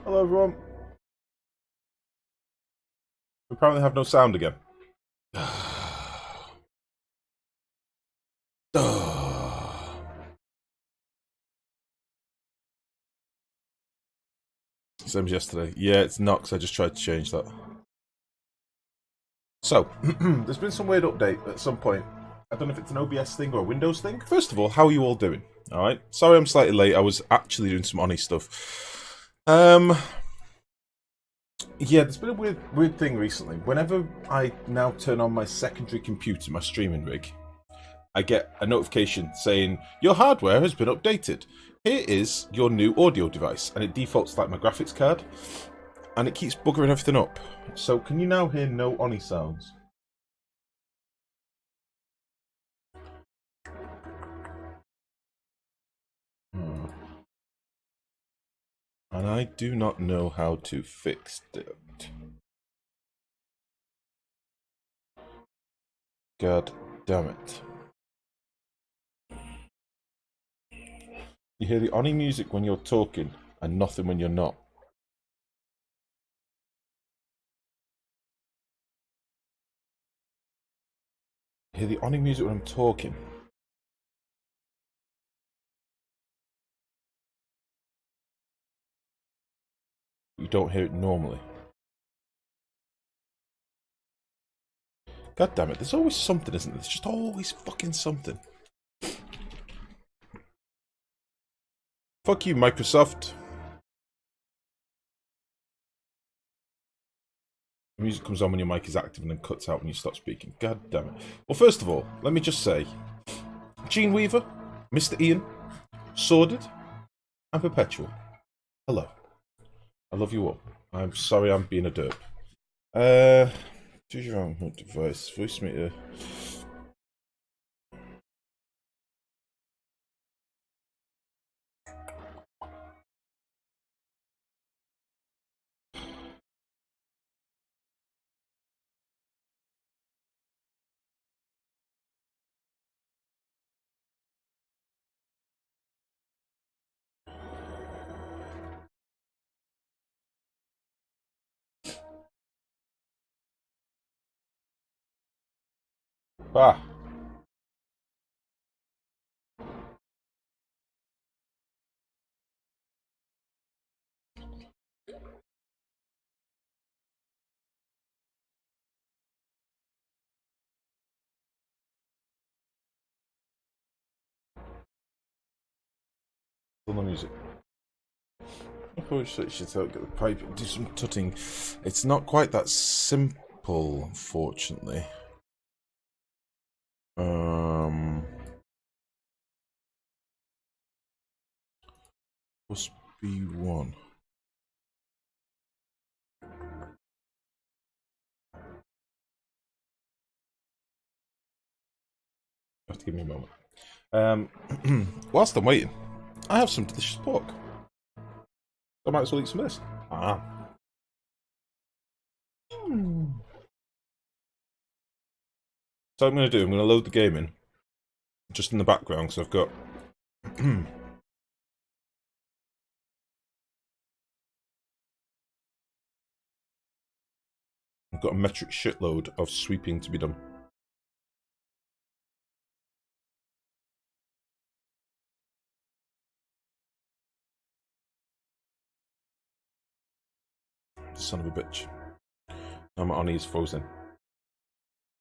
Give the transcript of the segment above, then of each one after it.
Hello, everyone. We apparently have no sound again. Same as yesterday. Yeah, it's not because I just tried to change that. So, there's been some weird update at some point. I don't know if it's an OBS thing or a Windows thing. First of all, how are you all doing? All right. Sorry, I'm slightly late. I was actually doing some Oni stuff. Yeah, there's been a weird thing recently. Whenever I now turn on my secondary computer, my streaming rig, I get a notification saying your hardware has been updated. Here is your new audio device, and it defaults to like my graphics card, and it keeps buggering everything up. So, can you now hear no Oni sounds? Hmm. And I do not know how to fix it. God damn it. You hear the Oni music when you're talking, and nothing when you're not. You hear the Oni music when I'm talking. You don't hear it normally. God damn it, there's always something, isn't there? There's just always fucking something. Fuck you, Microsoft. The music comes on when your mic is active and then cuts out when you stop speaking. God damn it. Well, first of all, let me just say Gene Weaver, Mr. Ian, Sordid, and Perpetual. Hello. I love you all. I'm sorry I'm being a derp. Choose your own device. Voice meter. Ah. Still no music. I probably should get the pipe and do some tutting. It's not quite that simple, unfortunately. Must be one. You have to give me a moment. Whilst I'm waiting, I have some delicious pork. I might as well eat some of this. Ah. So I'm going to load the game in, just in the background, because I've got... I've got a metric shitload of sweeping to be done. Son of a bitch. Now my Oni is frozen.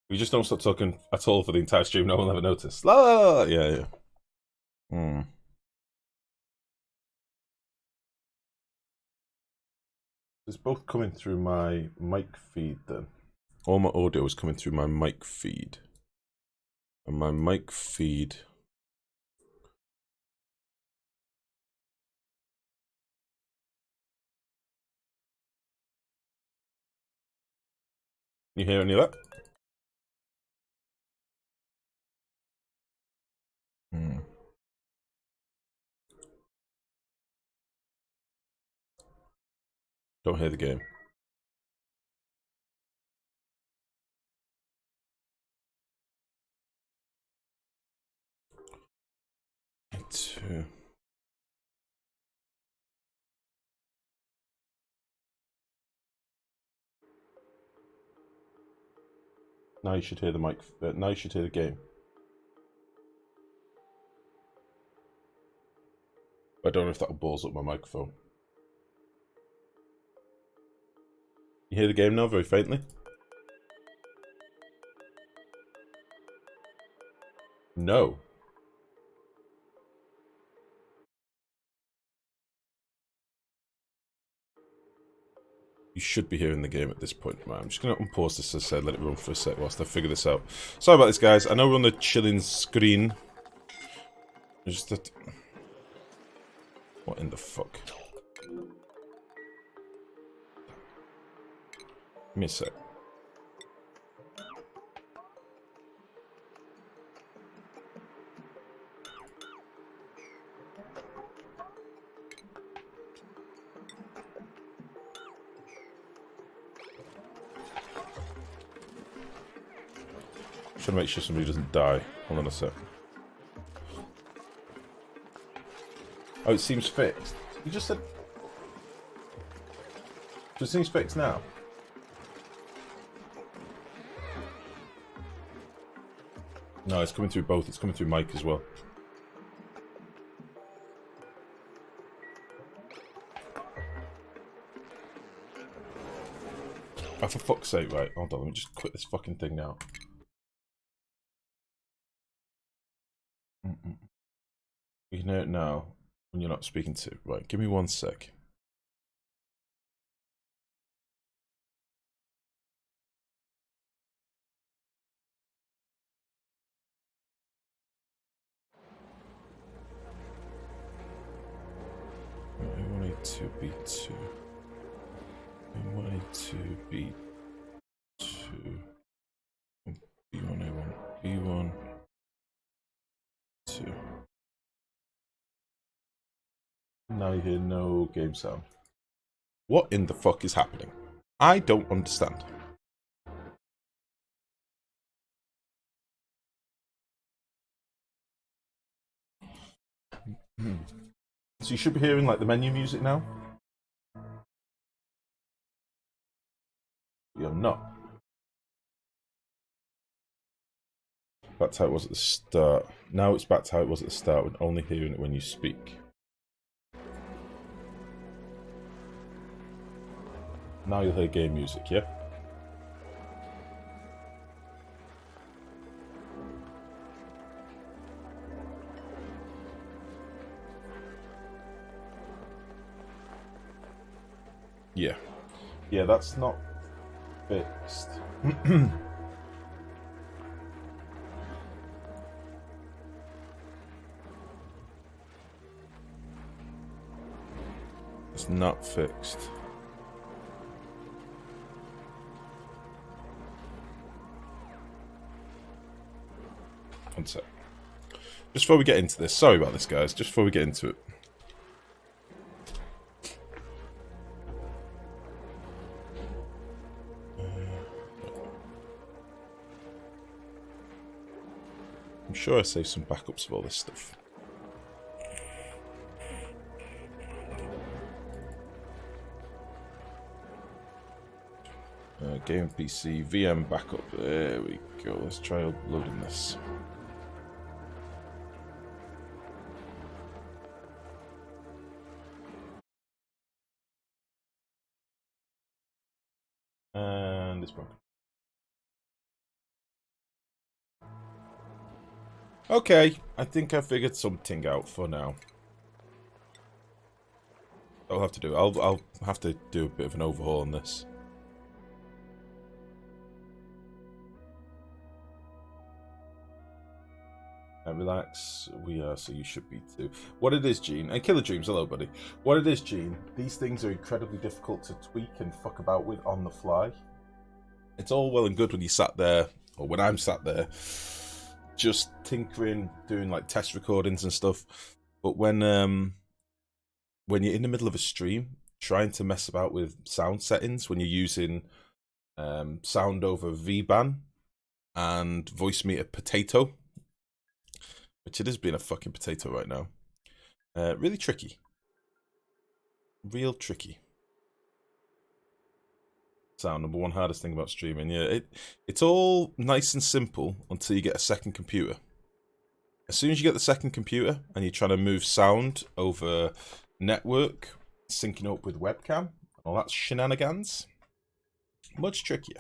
We just don't stop talking at all for the entire stream, no one will ever notice. La la la! Yeah, yeah. Hmm. It's both coming through my mic feed then. All my audio is coming through my mic feed. And my mic feed... You hear any of that? Hmm. Don't hear the game. Two. Now you should hear the mic. Now you should hear the game. I don't know if that'll balls up my microphone. You hear the game now, very faintly? No. You should be hearing the game at this point, man. I'm just going to unpause this, as I said, let it run for a sec whilst I figure this out. Sorry about this, guys. I know we're on the chilling screen. Just that... What in the fuck? Give me a sec. Trying to make sure somebody doesn't die. Hold on a sec. Oh, it seems fixed. You just said... So it seems fixed now? No, it's coming through both. It's coming through mic as well. Oh, for fuck's sake, right. Hold on, let me just quit this fucking thing now. You can hear it now when you're not speaking to. Right, give me 1 sec. A1A2B2. A1A2B2. B1A1. B1. 2. Now you hear no game sound. What in the fuck is happening? I don't understand. So you should be hearing like the menu music now. You're not. Back to how it was at the start. Now it's back to how it was at the start, with only hearing it when you speak. Now you'll hear game music, yeah? Yeah. Yeah, that's not fixed. It's not fixed. One sec. Just before we get into this, sorry about this, guys. Just before we get into it. I'm sure I saved some backups of all this stuff. Game PC, VM backup. There we go. Let's try uploading this. And it's broken. Okay, I think I figured something out for now. I'll have to do. I'll have to do a bit of an overhaul on this. Relax, we are, so you should be too. What it is, Gene, and Killer Dreams, hello, buddy. What it is, Gene, these things are incredibly difficult to tweak and fuck about with on the fly. It's all well and good when you sat there, or when I'm sat there, just tinkering, doing like test recordings and stuff. But when you're in the middle of a stream, trying to mess about with sound settings, when you're using sound over VBAN and voice meter potato, which it is being a fucking potato right now. Really tricky. Real tricky. Sound, number one hardest thing about streaming. Yeah, it's all nice and simple until you get a second computer. As soon as you get the second computer and you're trying to move sound over network, syncing up with webcam, all that shenanigans, much trickier.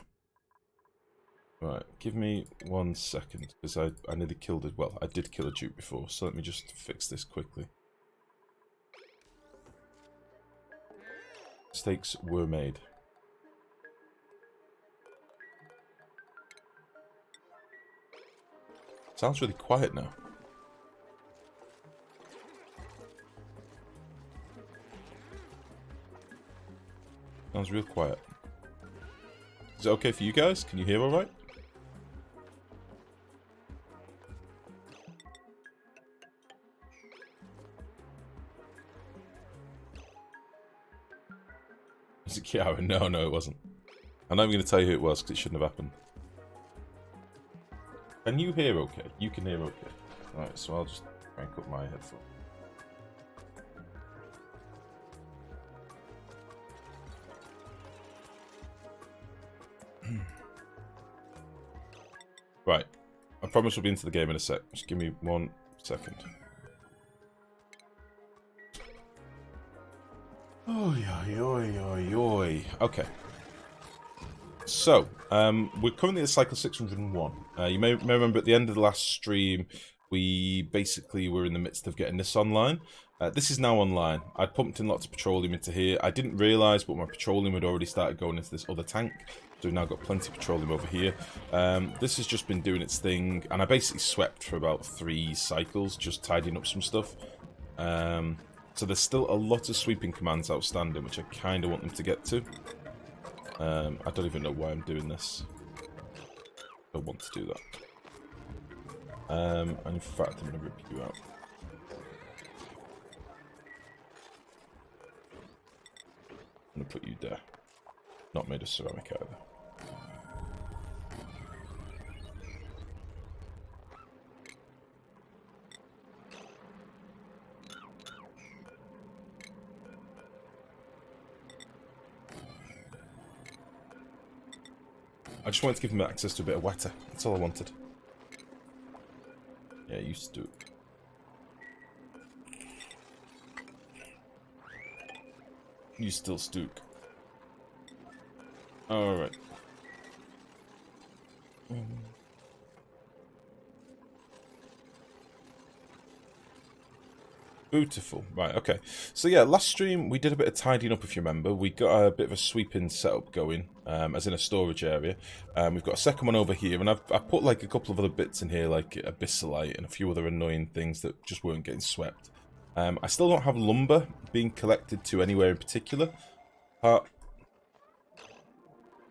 Right, give me 1 second, because I nearly killed it. Well, I did kill a dupe before, so let me just fix this quickly. Mistakes were made. Sounds really quiet now. Sounds real quiet. Is it okay for you guys? Can you hear all right? Is it Kiara? No, it wasn't. I'm not even going to tell you who it was, because it shouldn't have happened. Can you hear okay? You can hear okay. Alright, so I'll just crank up my headphone. Right. I promise we'll be into the game in a sec. Just give me 1 second. Oi. Okay. So, we're currently at cycle 601. You may remember at the end of the last stream, we basically were in the midst of getting this online. This is now online. I pumped in lots of petroleum into here. I didn't realise, but my petroleum had already started going into this other tank. So we've now got plenty of petroleum over here. This has just been doing its thing, and I basically swept for about 3 cycles, just tidying up some stuff. So there's still a lot of sweeping commands outstanding, which I kind of want them to get to. I don't even know why I'm doing this. I don't want to do that. And in fact, I'm going to rip you out. I'm going to put you there. Not made of ceramic either. I just wanted to give him access to a bit of wetter. That's all I wanted. Yeah, you stook. You still stook. Alright. Beautiful. Right, okay. So yeah, last stream we did a bit of tidying up, if you remember. We got a bit of a sweeping setup going, as in a storage area. We've got a second one over here, and I've put like a couple of other bits in here, like abyssalite and a few other annoying things that just weren't getting swept. I still don't have lumber being collected to anywhere in particular.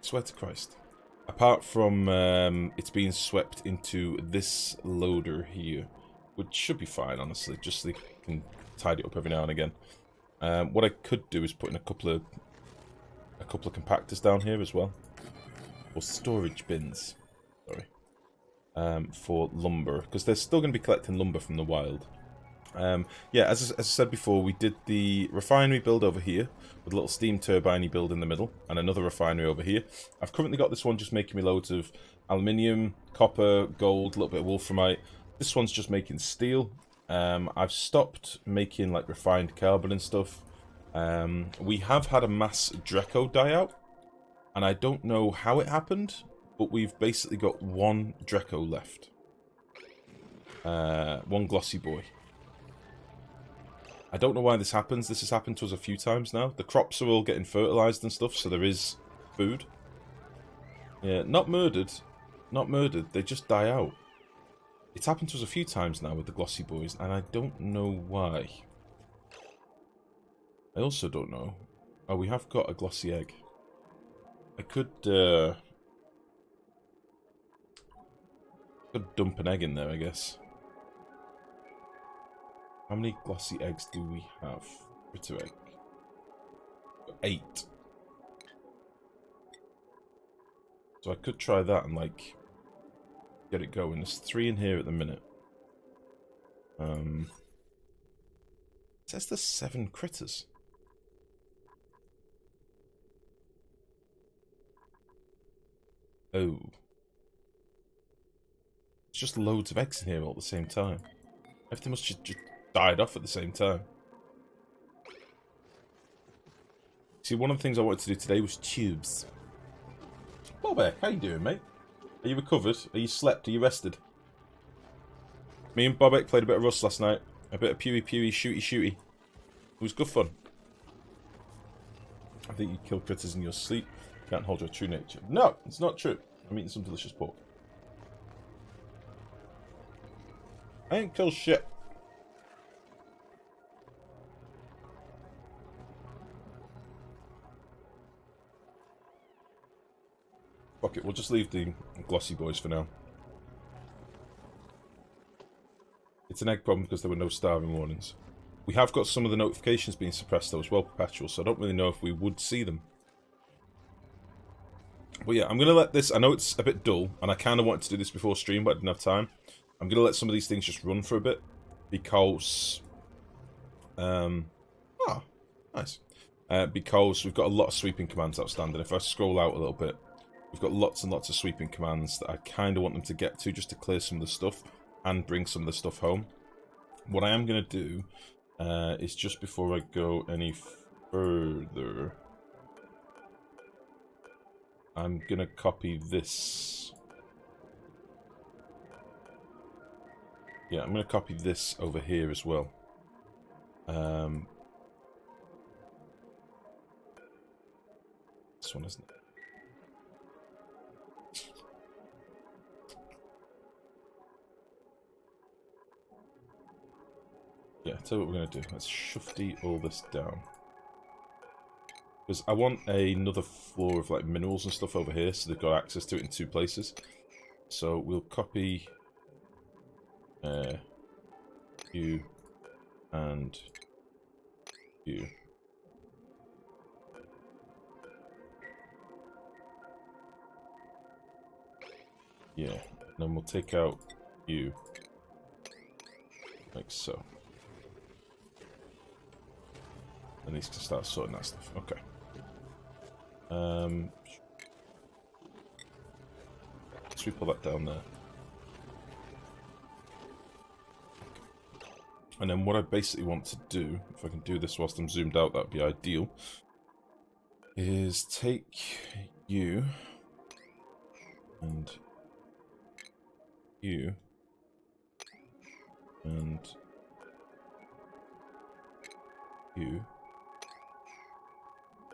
Swear to Christ. Apart from it's being swept into this loader here, which should be fine, honestly, just so they can tidy it up every now and again. What I could do is put in a couple of compactors down here as well, or storage bins. Sorry, for lumber, because they're still going to be collecting lumber from the wild. Yeah, as I said before, we did the refinery build over here with a little steam turbine build in the middle, and another refinery over here. I've currently got this one just making me loads of aluminium, copper, gold, a little bit of wolframite. This one's just making steel. I've stopped making like refined carbon and stuff. We have had a mass Dreco die out, and I don't know how it happened, but we've basically got 1 Dreco left. 1 glossy boy. I don't know why this happens. This has happened to us a few times now. The crops are all getting fertilized and stuff, so there is food. Yeah, not murdered. Not murdered. They just die out. It's happened to us a few times now with the glossy boys, and I don't know why. I also don't know. Oh, we have got a glossy egg. I could dump an egg in there, I guess. How many glossy eggs do we have? Critter egg. 8. So I could try that and like get it going. There's 3 in here at the minute. It says there's 7 critters. Oh. It's just loads of eggs in here all at the same time. Everything must just died off at the same time. See, one of the things I wanted to do today was tubes. Bobby, how you doing, mate? Are you recovered? Are you slept? Are you rested? Me and Bobek played a bit of Rust last night. A bit of pewy, shooty, shooty. It was good fun. I think you kill critters in your sleep. Can't hold your true nature. No, it's not true. I'm eating some delicious pork. I ain't killed shit. Fuck it, we'll just leave the glossy boys for now. It's an egg problem because there were no starving warnings. We have got some of the notifications being suppressed though as well, Perpetual, so I don't really know if we would see them. But yeah, I'm going to let this... I know it's a bit dull, and I kind of wanted to do this before stream, but I didn't have time. I'm going to let some of these things just run for a bit, because... nice. Because we've got a lot of sweeping commands outstanding. If I scroll out a little bit, we've got lots and lots of sweeping commands that I kind of want them to get to just to clear some of the stuff and bring some of the stuff home. What I am going to do is just before I go any further, I'm going to copy this. Yeah, I'm going to copy this over here as well. This one, isn't it? Yeah, tell you what we're going to do. Let's shufty all this down. Because I want another floor of like minerals and stuff over here, so they've got access to it in two places. So we'll copy you and you. Yeah, and then we'll take out you. Like so. And these can start sorting that stuff. Okay. Sweep all that down there. And then what I basically want to do, if I can do this whilst I'm zoomed out, that'd be ideal, is take you and you and you.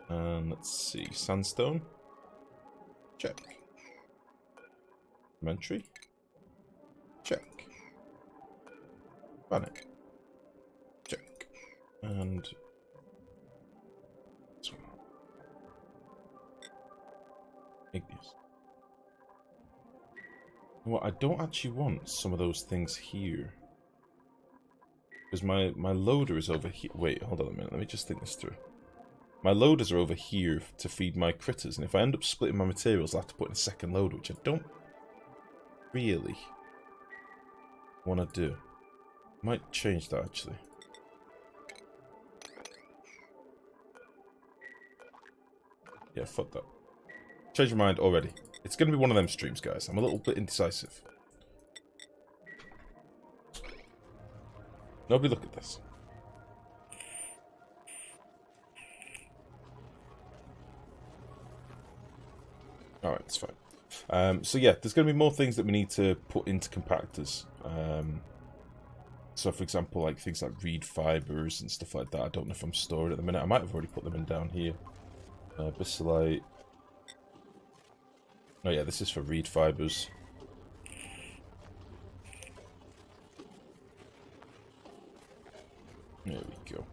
And let's see, sandstone. Check. Elementary. Check. Granite. Check. And this one. Igneous. Well, I don't actually want some of those things here. Because my loader is over here. Wait, hold on a minute. Let me just think this through. My loaders are over here to feed my critters, and if I end up splitting my materials, I'll have to put in a second loader, which I don't really want to do. Might change that, actually. Yeah, fuck that. Change your mind already. It's going to be one of them streams, guys. I'm a little bit indecisive. Nobody look at this. Alright, that's fine. So yeah, there's going to be more things that we need to put into compactors. So for example, like things like reed fibers and stuff like that. I don't know if I'm storing at the minute. I might have already put them in down here. Bisylite. Oh yeah, this is for reed fibers. There we go.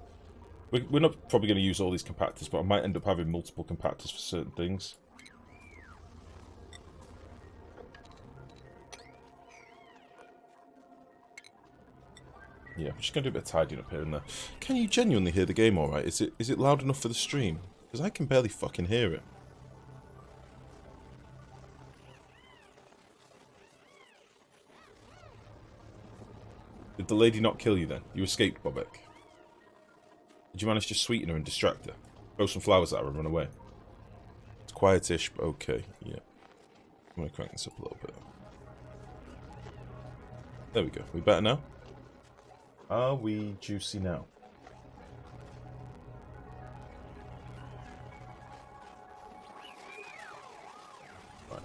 We're not probably going to use all these compactors, but I might end up having multiple compactors for certain things. Yeah, I'm just going to do a bit of tidying up here and there. Can you genuinely hear the game alright? Is it loud enough for the stream? Because I can barely fucking hear it. Did the lady not kill you then? You escaped, Bobek. Did you manage to sweeten her and distract her? Throw some flowers at her and run away? It's quietish, but okay, yeah. I'm going to crank this up a little bit. There we go. We better now? Are we juicy now? Right.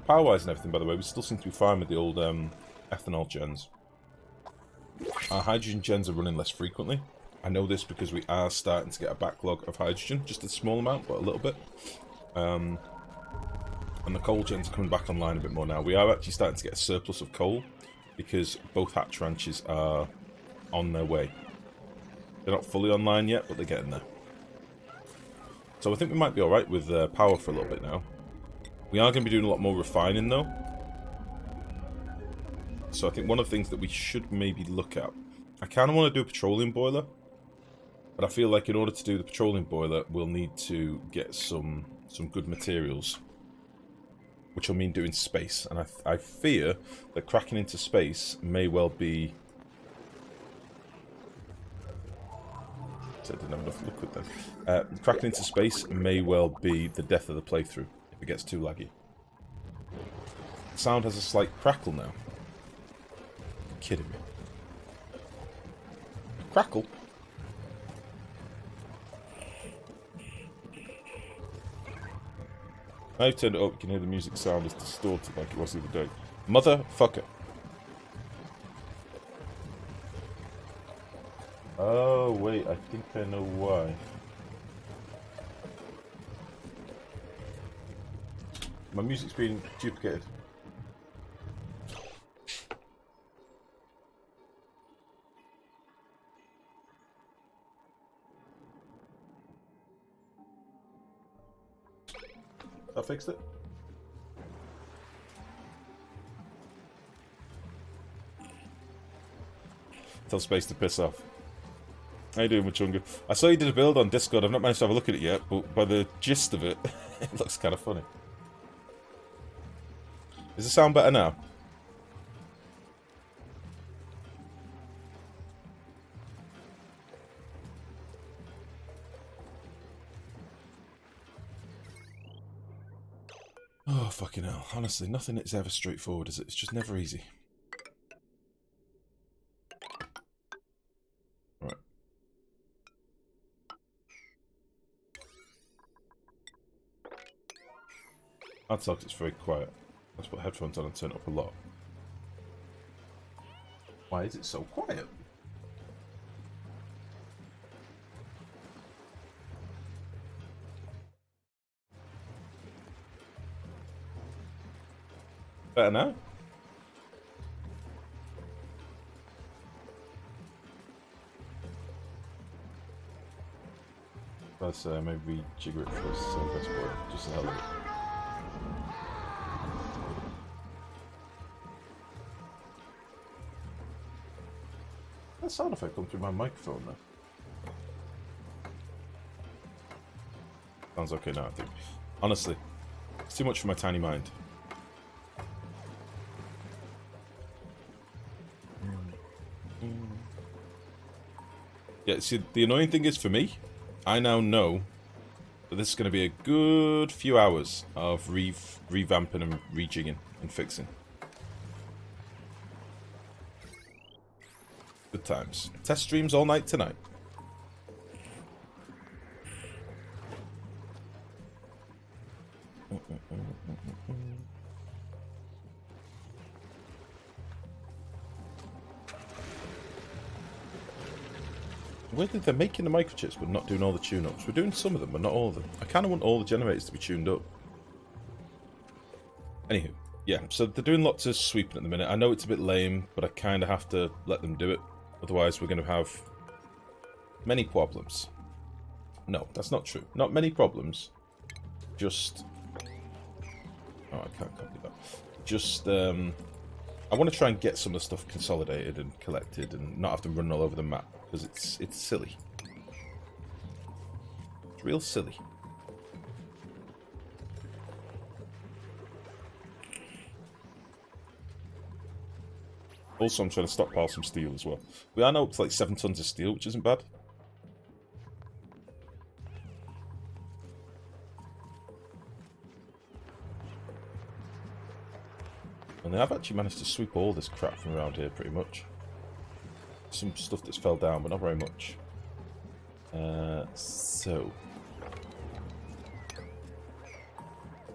Power-wise and everything, by the way, we still seem to be fine with the old ethanol gens. Our hydrogen gens are running less frequently. I know this because we are starting to get a backlog of hydrogen, just a small amount, but a little bit. And the coal gens are coming back online a bit more now. We are actually starting to get a surplus of coal because both hatch ranches are on their way. They're not fully online yet, but they're getting there. So I think we might be alright with power for a little bit now. We are going to be doing a lot more refining, though. So I think one of the things that we should maybe look at... I kind of want to do a petroleum boiler. But I feel like in order to do the petroleum boiler, we'll need to get some good materials. Which will mean doing space. And I fear that cracking into space may well be... So I didn't have enough liquid then. Cracking into space may well be the death of the playthrough. If it gets too laggy. Sound has a slight crackle now. You're kidding me. A crackle? I've turned it up, you can hear the music sound is distorted like it was the other day. Motherfucker. Oh, wait, I think I know why. My music's being duplicated. I fixed it. Tell Space to piss off. How you doing, Machunga? I saw you did a build on Discord. I've not managed to have a look at it yet, but by the gist of it, it looks kind of funny. Does it sound better now? Oh, fucking hell. Honestly, nothing is ever straightforward, is it? It's just never easy. Right. That sucks, it's very quiet. Let's put headphones on and turn it up a lot. Why is it so quiet? Better now? Let's maybe jigger it for a best boy, just the hell of it. That sound effect come through my microphone now. Sounds okay now, I think. Honestly, it's too much for my tiny mind. Yeah, see, the annoying thing is for me, I now know that this is going to be a good few hours of revamping and rejigging and fixing. Good times. Test streams all night tonight. Weirdly, they're making the microchips but not doing all the tune-ups. We're doing some of them, but not all of them. I kind of want all the generators to be tuned up. Anywho, yeah, so they're doing lots of sweeping at the minute. I know it's a bit lame, but I kind of have to let them do it. Otherwise, we're going to have many problems. No, that's not true. Not many problems. Just... Oh, I can't copy that. Just, I want to try and get some of the stuff consolidated and collected and not have them running all over the map, because it's silly. It's real silly. Also, I'm trying to stockpile some steel as well. We are now up to like 7 tons of steel, which isn't bad. And I've actually managed to sweep all this crap from around here, pretty much. Some stuff that's fell down, but not very much. So...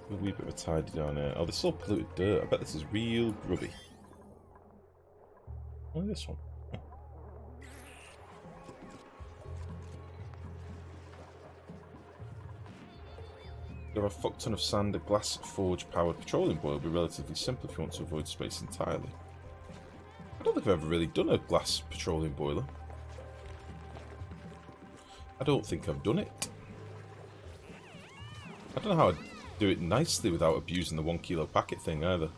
a wee bit of a tidy down here. Oh, this is all polluted dirt. I bet this is real grubby. Look at this one. There are a fuck ton of sand. A glass forge powered petroleum boiler will be relatively simple if you want to avoid space entirely. I don't think I've ever really done a glass petroleum boiler. I don't think I've done it. I don't know how I'd do it nicely without abusing the 1 kilo packet thing either.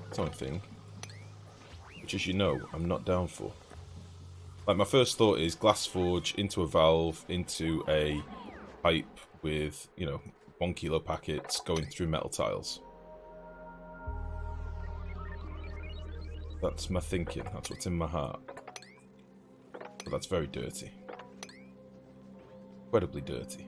That's the only thing. Which, as you know, I'm not down for. Like, my first thought is glass forge into a valve, into a pipe with, you know, 1 kilo packets going through metal tiles. That's my thinking. That's what's in my heart. But that's very dirty. Incredibly dirty.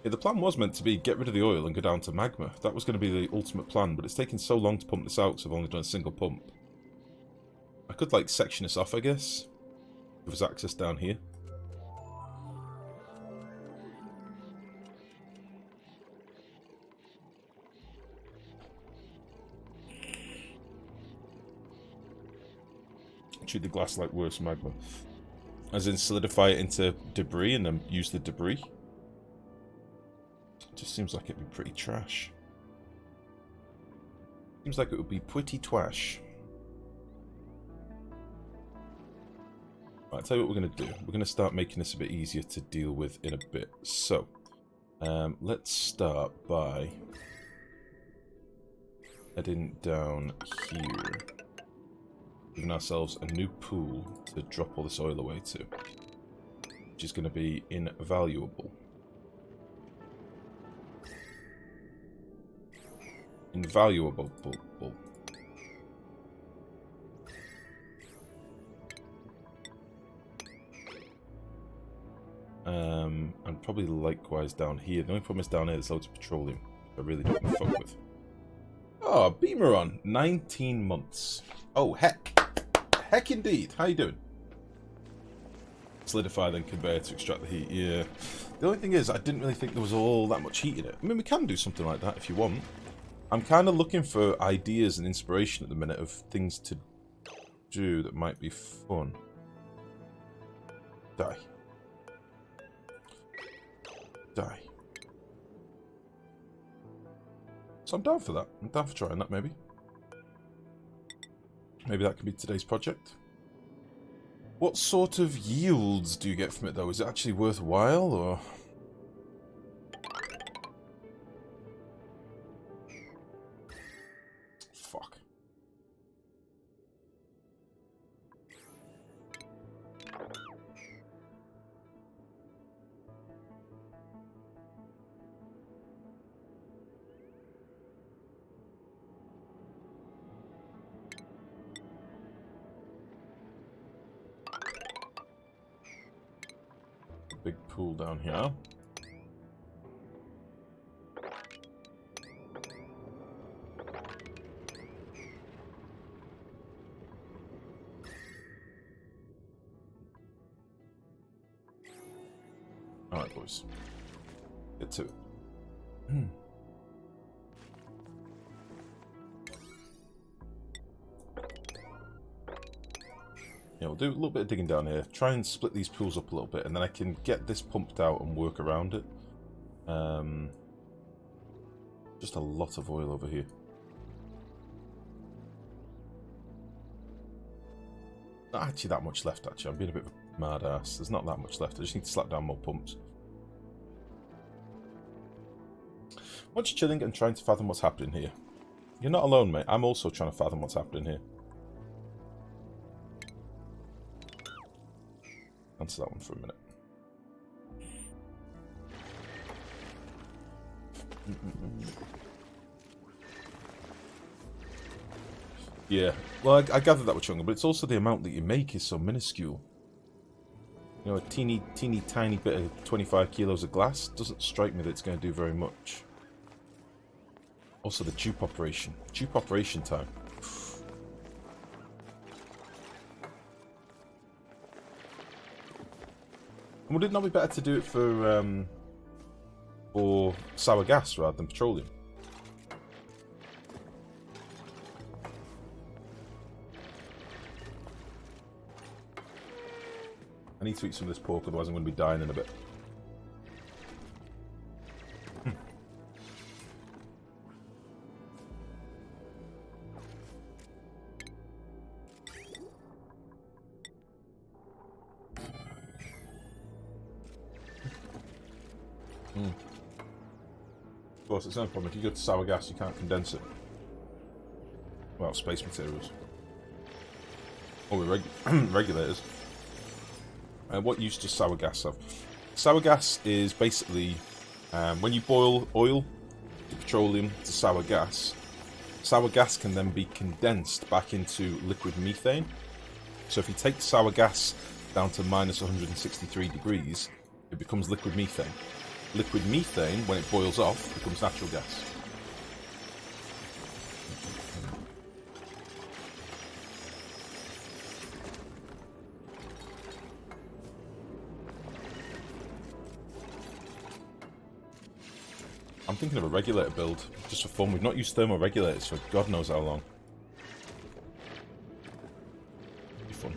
Yeah, the plan was meant to be get rid of the oil and go down to magma. That was going to be the ultimate plan, but it's taken so long to pump this out because I've only done a single pump. I could, like, section this off, I guess. Give us access down here. Treat the glass like worse magma. As in solidify it into debris and then use the debris. Just seems like it'd be pretty trash. Seems like it would be pretty twash. Right, I'll tell you what we're going to do. We're going to start making this a bit easier to deal with in a bit. So, let's start by heading down here. Giving ourselves a new pool to drop all this oil away to. Which is going to be invaluable. Invaluable. And probably likewise down here. The only problem is down here there's loads of petroleum. I really don't want to fuck with. Oh, beamer on. 19 months. Oh, heck. Heck indeed. How you doing? Solidify then conveyor to extract the heat. Yeah. The only thing is I didn't really think there was all that much heat in it. I mean, we can do something like that if you want. I'm kind of looking for ideas and inspiration at the minute of things to do that might be fun. Die. Die. So I'm down for that. I'm down for trying that, maybe. Maybe that can be today's project. What sort of yields do you get from it, though? Is it actually worthwhile, or...? Fuck. Big pool down here. Alright, boys. Get to it. Yeah, we'll do a little bit of digging down here. Try and split these pools up a little bit, and then I can get this pumped out and work around it. Just a lot of oil over here. not actually that much left, actually. I'm being a bit of a mad ass. There's not that much left. I just need to slap down more pumps. I'm just chilling and trying to fathom what's happening here. You're not alone, mate. I'm also trying to fathom what's happening here. Answer that one for a minute. Yeah, well, I gathered that with Chunga, but it's also the amount that you make is so minuscule. You know, a teeny tiny bit of 25 kilos of glass doesn't strike me that it's going to do very much. Also, the dupe operation. Dupe operation time. And would it not be better to do it for sour gas rather than petroleum? I need to eat some of this pork, otherwise I'm going to be dying in a bit. Of course, it's no problem. If you go to sour gas, you can't condense it. Well, space materials. Or with regulators. What use does sour gas have? Sour gas is basically when you boil oil, to petroleum, to sour gas can then be condensed back into liquid methane. So if you take sour gas down to minus 163 degrees, it becomes liquid methane. Liquid methane, when it boils off, becomes natural gas. I'm thinking of a regulator build, just for fun. We've not used thermal regulators for God knows how long. Be fun.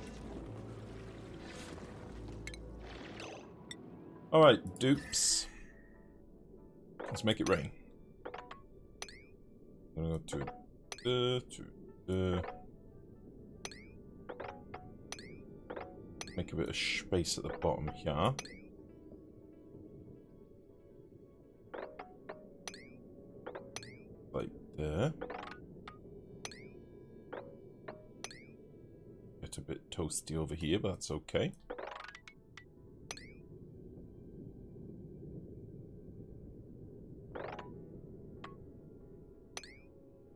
Alright, dupes. Let's make it rain. I'm gonna go to make a bit of space at the bottom here. Like there. Get a bit toasty over here, but that's okay.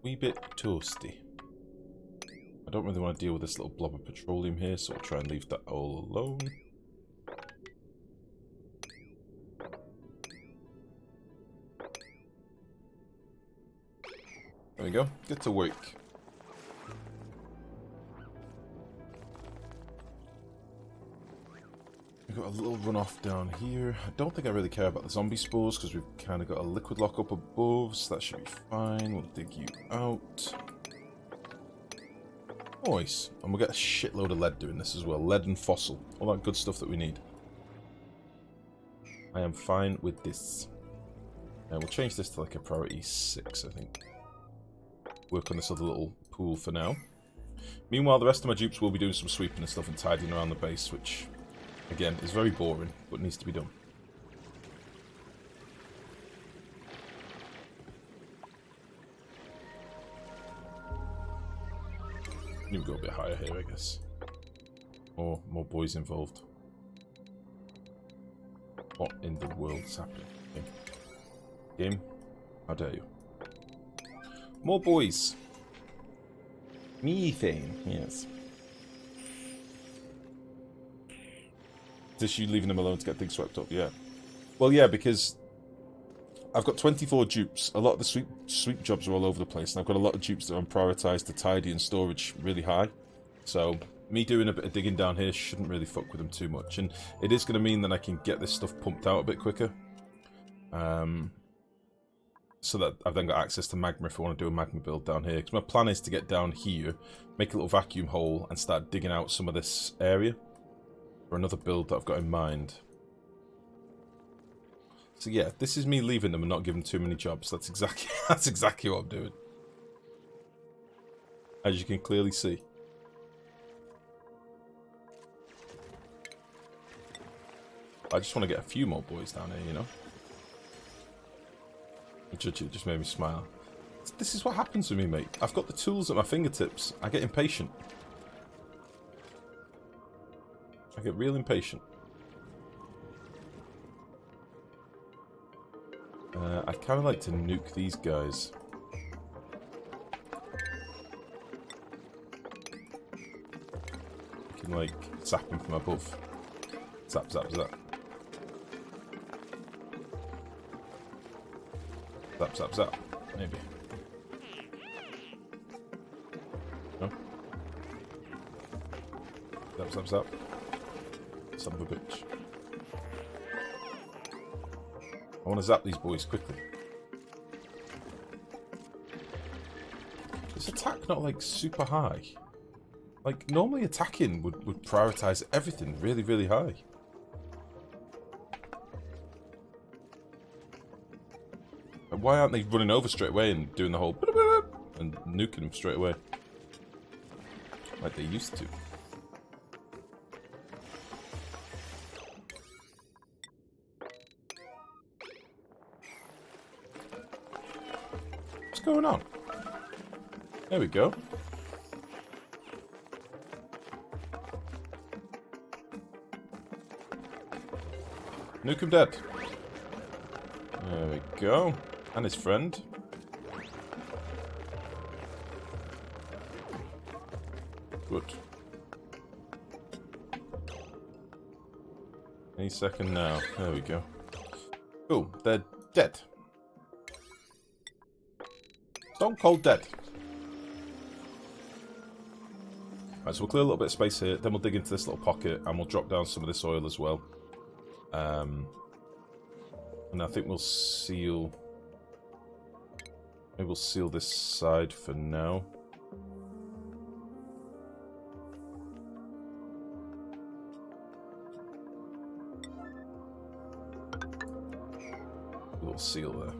Wee bit toasty. I don't really want to deal with this little blob of petroleum here, so I'll try and leave that all alone. There we go. Get to work. We've got a little runoff down here. I don't think I really care about the zombie spores because we've kind of got a liquid lock up above, so that should be fine. We'll dig you out. Nice. And we'll get a shitload of lead doing this as well. Lead and fossil. All that good stuff that we need. I am fine with this. And we'll change this to like a priority 6, I think. Work on this other little pool for now. Meanwhile, the rest of my dupes will be doing some sweeping and stuff and tidying around the base, which, again, is very boring, but needs to be done. Need to go a bit higher here, I guess. Or more boys involved. What in the world is happening? Game? How dare you? More boys. Methane, yes. Just you leaving them alone to get things swept up, yeah. Well, yeah, because I've got 24 dupes. A lot of the sweep jobs are all over the place, and I've got a lot of dupes that are prioritized to tidy and storage really high. So me doing a bit of digging down here shouldn't really fuck with them too much, and it is going to mean that I can get this stuff pumped out a bit quicker. So that I've then got access to magma if I want to do a magma build down here. Because my plan is to get down here, make a little vacuum hole, and start digging out some of this area for another build that I've got in mind. So yeah, this is me leaving them and not giving too many jobs. That's exactly what I'm doing. As you can clearly see. I just want to get a few more boys down here, you know? It just made me smile. This is what happens with me, mate. I've got the tools at my fingertips. I get impatient. I get real impatient. I'd kind of like to nuke these guys. I can, like, zap them from above. Zap, zap, zap. Zap, zap, zap. Maybe. No? Zap, zap, zap. Son of a bitch. I want to zap these boys quickly. This attack not, like, super high. Like, normally attacking would prioritize everything really, really high. And why aren't they running over straight away and doing the whole and nuking them straight away? Like they used to. What's going on? There we go. Nuke him dead. There we go. And his friend. Good. Any second now. There we go. Cool. They're dead. Stone cold dead. Right, so we'll clear a little bit of space here. Then we'll dig into this little pocket and we'll drop down some of this oil as well. And I think we'll seal... Maybe we'll seal this side for now. A little seal there.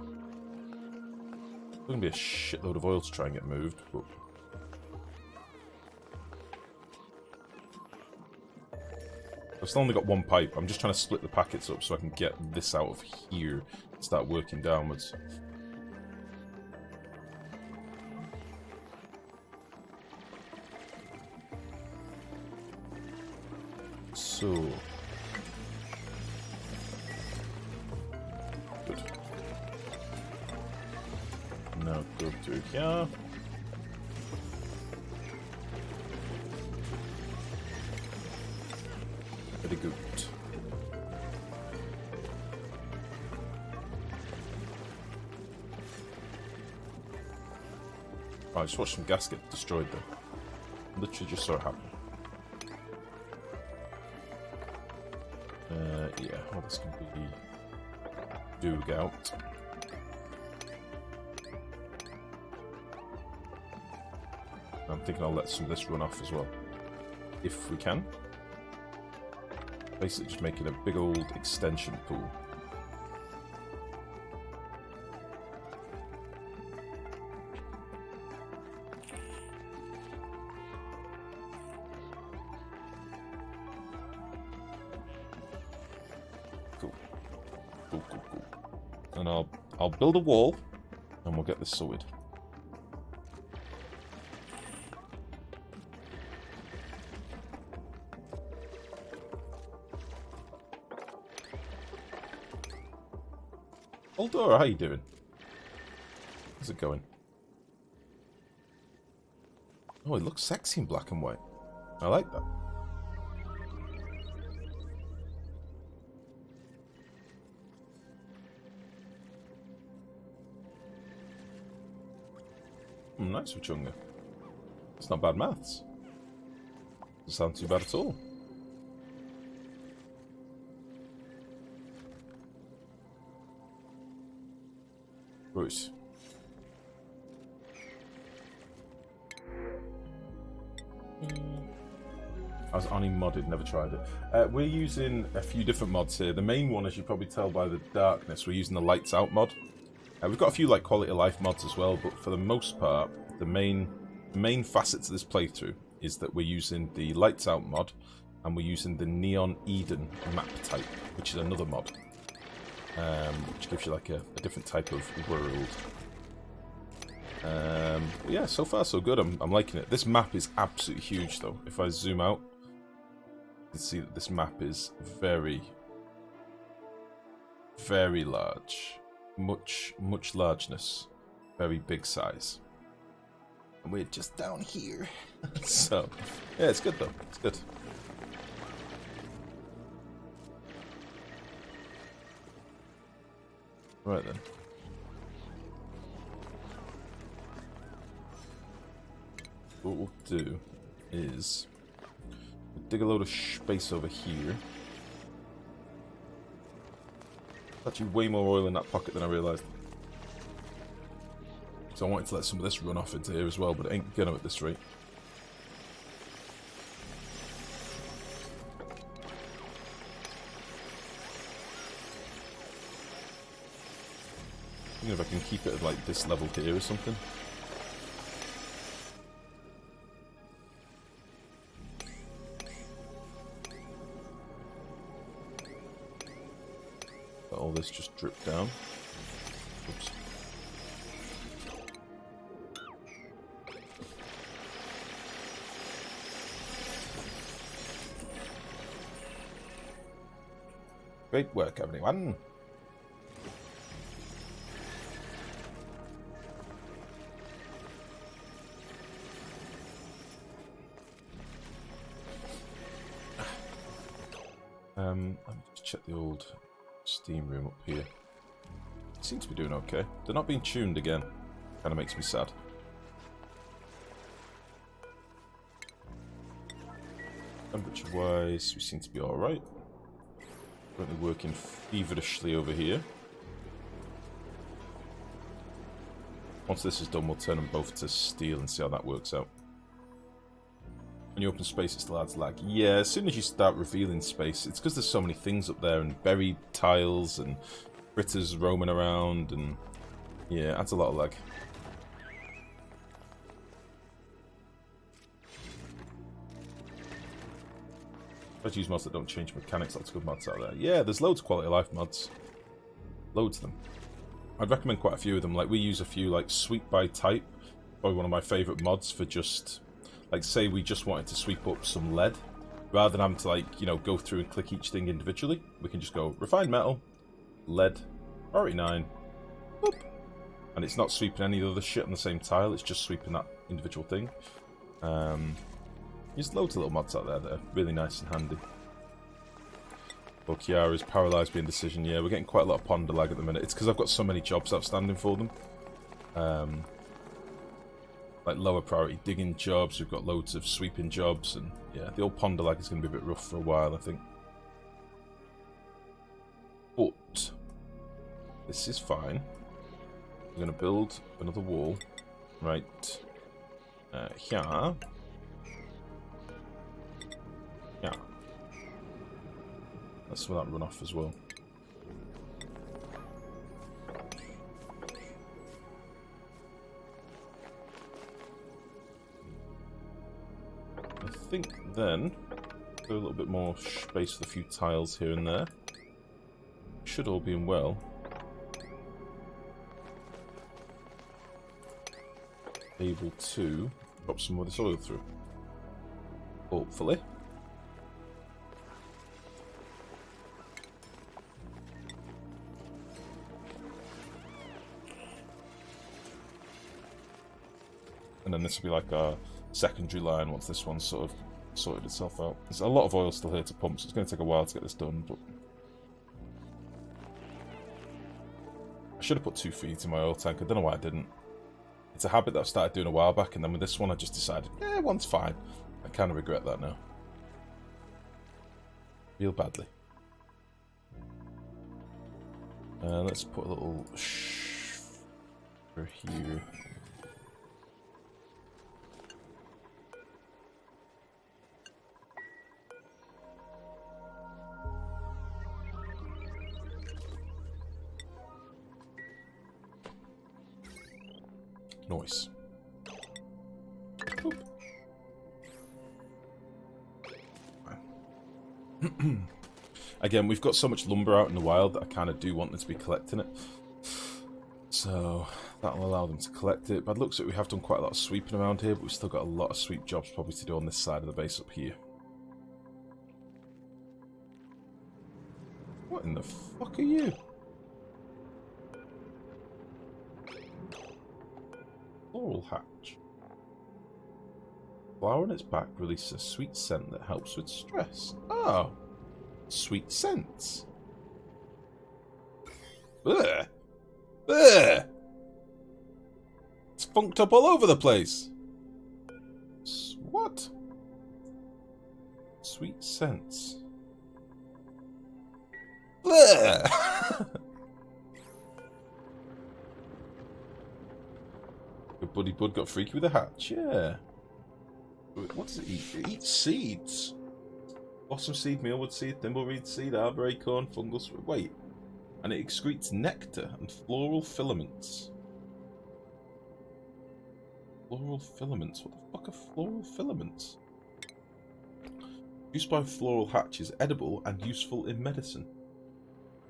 There's going to be a shitload of oil to try and get moved, but... I've still only got one pipe. I'm just trying to split the packets up so I can get this out of here and start working downwards. So... Good. Now go through here. Very good. Oh, I just watched some gas get destroyed there. Literally just saw it happen. Yeah, well, this can be dug out. I'm thinking I'll let some of this run off as well, if we can. Basically just making a big old extension pool. Cool. Cool, cool, cool. And I'll build a wall and we'll get this sorted. Eldora, how you doing? How's it going? Oh, it looks sexy in black and white. I like that. Nice for Chunga. It's not bad maths. Doesn't sound too bad at all. Bruce. I was only modded, never tried it. We're using a few different mods here. The main one, as you probably tell by the darkness, we're using the Lights Out mod. We've got a few like quality of life mods as well, but for the most part, the main facet to this playthrough is that we're using the Lights Out mod, and we're using the Neon Eden map type, which is another mod, which gives you like a different type of world. Yeah, so far so good. I'm liking it. This map is absolutely huge, though. If I zoom out, you can see that this map is very, very large. Much largeness. Very big size. And we're just down here. So, yeah, it's good, though. It's good. Right, then. What we'll do is we'll dig a load of space over here. Actually, way more oil in that pocket than I realised. So I wanted to let some of this run off into here as well, but it ain't gonna at this rate. I think if I can keep it at like this level here or something. Let all this just drip down. Oops. Great work, everyone. Let me just check the old steam room up here. It seems to be doing okay. They're not being tuned again. Kind of makes me sad. Temperature-wise, we seem to be alright. Currently working feverishly over here. Once this is done, we'll turn them both to steel and see how that works out. When you open space, it still adds lag. Yeah, as soon as you start revealing space, it's because there's so many things up there, and buried tiles, and critters roaming around, and yeah, it adds a lot of lag. Let's use mods that don't change mechanics. Lots of good mods out there. Yeah, there's loads of quality of life mods. Loads of them. I'd recommend quite a few of them. Like, we use a few, like sweep by type. Probably one of my favourite mods for just... Like, say we just wanted to sweep up some lead, rather than having to, like, you know, go through and click each thing individually, we can just go refined metal, lead, priority 9, boop. And it's not sweeping any other shit on the same tile, it's just sweeping that individual thing. There's loads of little mods out there that are really nice and handy. Well, Kiara's paralysed by indecision. Yeah, we're getting quite a lot of ponder lag at the minute. It's because I've got so many jobs outstanding for them. Like lower priority digging jobs, we've got loads of sweeping jobs, and yeah, the old ponder lag is going to be a bit rough for a while, I think. But this is fine. We're going to build another wall right here. Yeah. Let's some of that run off as well. I think then do a little bit more space with a few tiles here and there. Should all be in well. Able to drop some of this oil through. Hopefully. And then this will be like our secondary line once this one's sort of sorted itself out. There's a lot of oil still here to pump, so it's going to take a while to get this done, but... I should have put 2 feet in my oil tank. I don't know why I didn't. It's a habit that I've started doing a while back, and then with this one I just decided, yeah, one's fine. I kind of regret that now. Feel badly. Let's put a little over here. Nice. Oop. Again, we've got so much lumber out in the wild that I kind of do want them to be collecting it. So that'll allow them to collect it. But it looks like we have done quite a lot of sweeping around here, but we've still got a lot of sweep jobs probably to do on this side of the base up here. What in the fuck are you? Floral hatch. Flower on its back releases a sweet scent that helps with stress. Oh, sweet scents. Ugh. Ugh. It's funked up all over the place. What? Sweet scents. Ugh. Good buddy Bud got freaky with a hatch, yeah. What does it eat? It eats seeds. Blossom seed, mealwood seed, thimbleweed seed, arbor acorn, fungus. Wait. And it excretes nectar and floral filaments. Floral filaments? What the fuck are floral filaments? Used by floral hatch is edible and useful in medicine.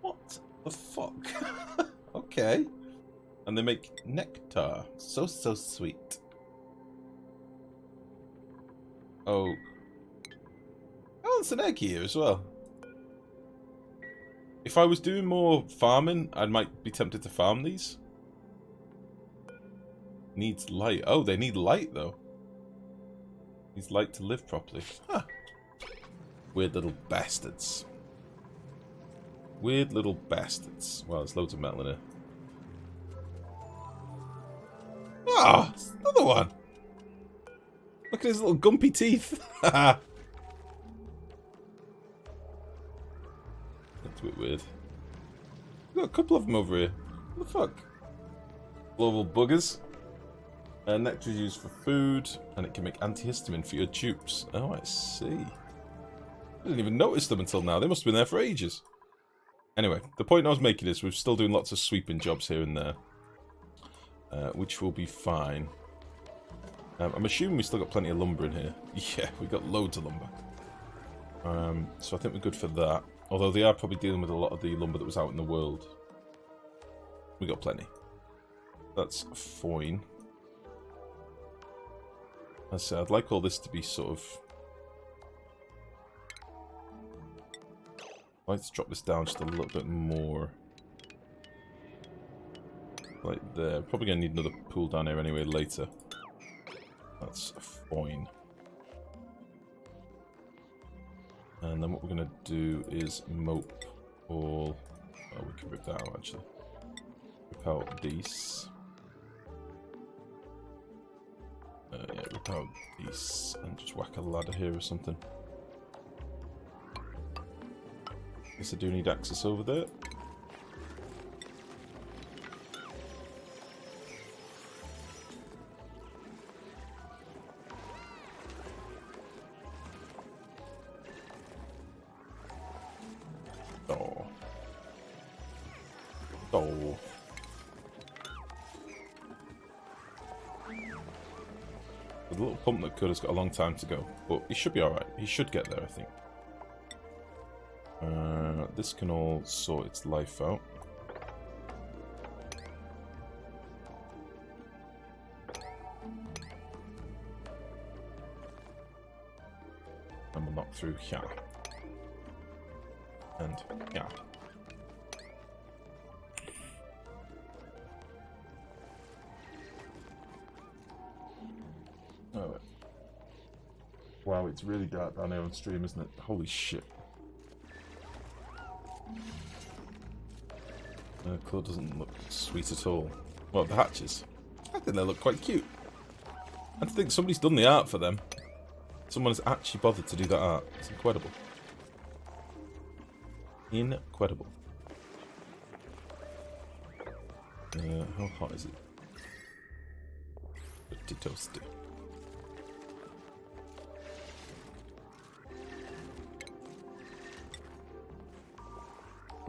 What the fuck? Okay. And they make nectar. So sweet. Oh. Oh, there's an egg here as well. If I was doing more farming, I might be tempted to farm these. Needs light. Oh, they need light, though. Needs light to live properly. Huh. Weird little bastards. Weird little bastards. Well, there's loads of metal in here. Ah, oh, another one. Look at his little gumpy teeth. That's a bit weird. We've got a couple of them over here. What the fuck? Global buggers. Nectar is used for food, and it can make antihistamine for your tubes. Oh, I see. I didn't even notice them until now. They must have been there for ages. Anyway, the point I was making is we're still doing lots of sweeping jobs here and there. Which will be fine. I'm assuming we still got plenty of lumber in here. Yeah, we got loads of lumber. So I think we're good for that. Although they are probably dealing with a lot of the lumber that was out in the world. We got plenty. That's fine. As I said, I'd like all this to be sort of... I'd like to drop this down just a little bit more. Like there. Probably going to need another pool down here anyway later. That's fine. And then what we're going to do is mope all... Oh, we can rip that out actually. Rip out these. Yeah, rip out these and just whack a ladder here or something. Guess I do need access over there. Oh. Oh. The little pump that could has got a long time to go, but he should be alright. He should get there, I think. This can all sort its life out. And we'll knock through here. And yeah. Oh, wow, it's really dark down here on stream, isn't it? Holy shit. The colour doesn't look sweet at all. Well, the hatches. I think they look quite cute. I think somebody's done the art for them. Someone has actually bothered to do that art. It's incredible. Incredible. How hot is it? Pretty toasty.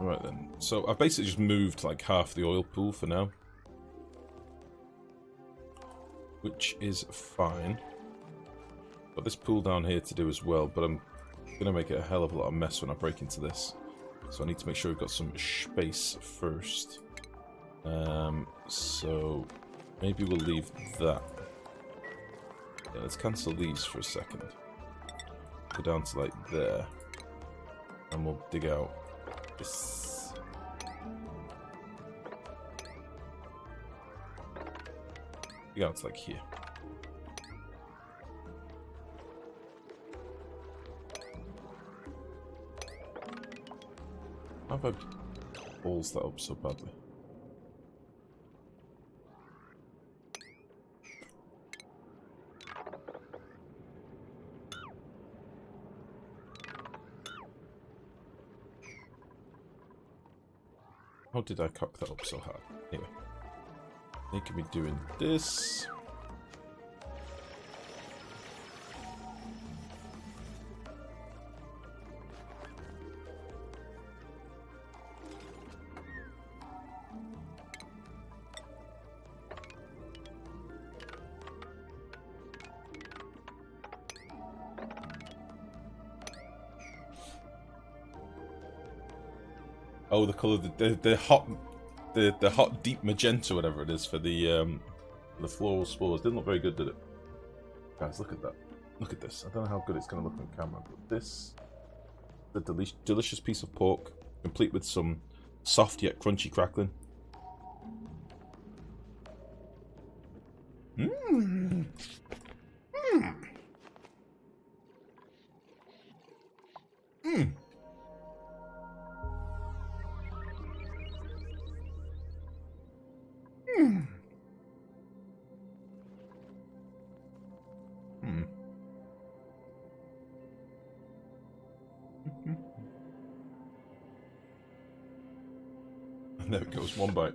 Right then, so I've basically just moved like half the oil pool for now. Which is fine. Got this pool down here to do as well, but I'm gonna make it a hell of a lot of mess when I break into this. So I need to make sure we've got some space first. So maybe we'll leave that. Yeah, let's cancel these for a second. Go down to like there. And we'll dig out this. Dig out to like here. How have I balls that up so badly? How did I cock that up so hard? Anyway. They could be doing this. Oh, the colour, the hot deep magenta, whatever it is, for the floral spores didn't look very good, did it? Guys, look at that. Look at this. I don't know how good it's going to look on camera, but this, the delicious piece of pork, complete with some soft yet crunchy crackling. Mmm. Mmm. Mmm. And there it goes, one bite.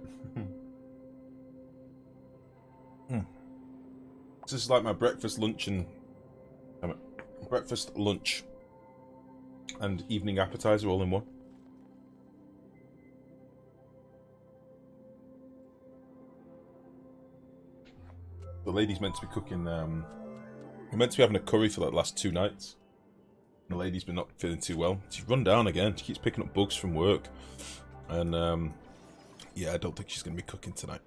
This is like my breakfast, lunch, and evening appetizer all in one. The lady's meant to be cooking. We're meant to be having a curry for like the last 2 nights. The lady's been not feeling too well. She's run down again. She keeps picking up bugs from work, and yeah, I don't think she's going to be cooking tonight.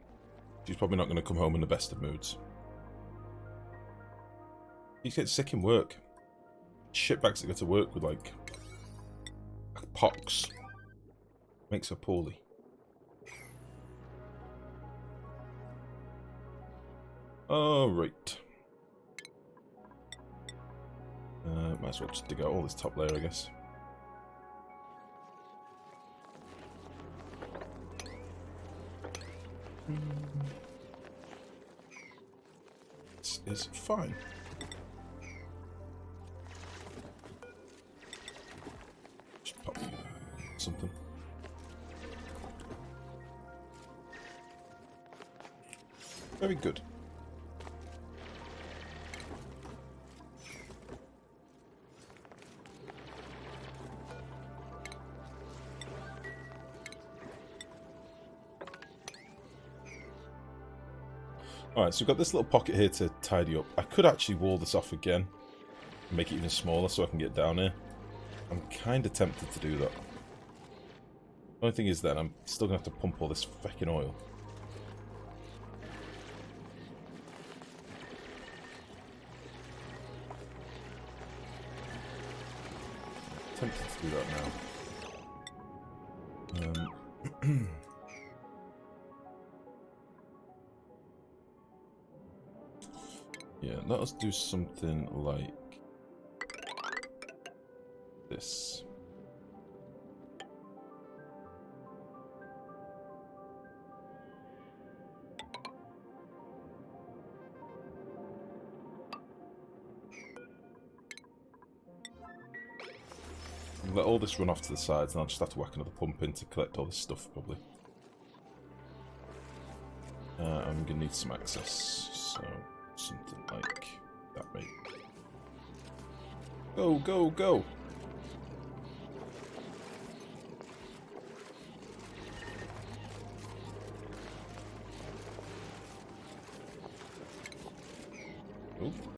She's probably not going to come home in the best of moods. She gets sick in work. Shitbags that go to work with like pox. Makes her poorly. Alright. Might as well just dig out all this top layer, I guess. This is fine. Just pop something. Very good. Alright, so we've got this little pocket here to tidy up. I could actually wall this off again and make it even smaller so I can get down here. I'm kind of tempted to do that. The only thing is that I'm still going to have to pump all this feckin' oil. Tempted to do that now. Yeah, let us do something like this. Let all this run off to the sides, and I'll just have to whack another pump in to collect all this stuff, probably. I'm going to need some access, so something like that, mate. Go, go, go! Oh,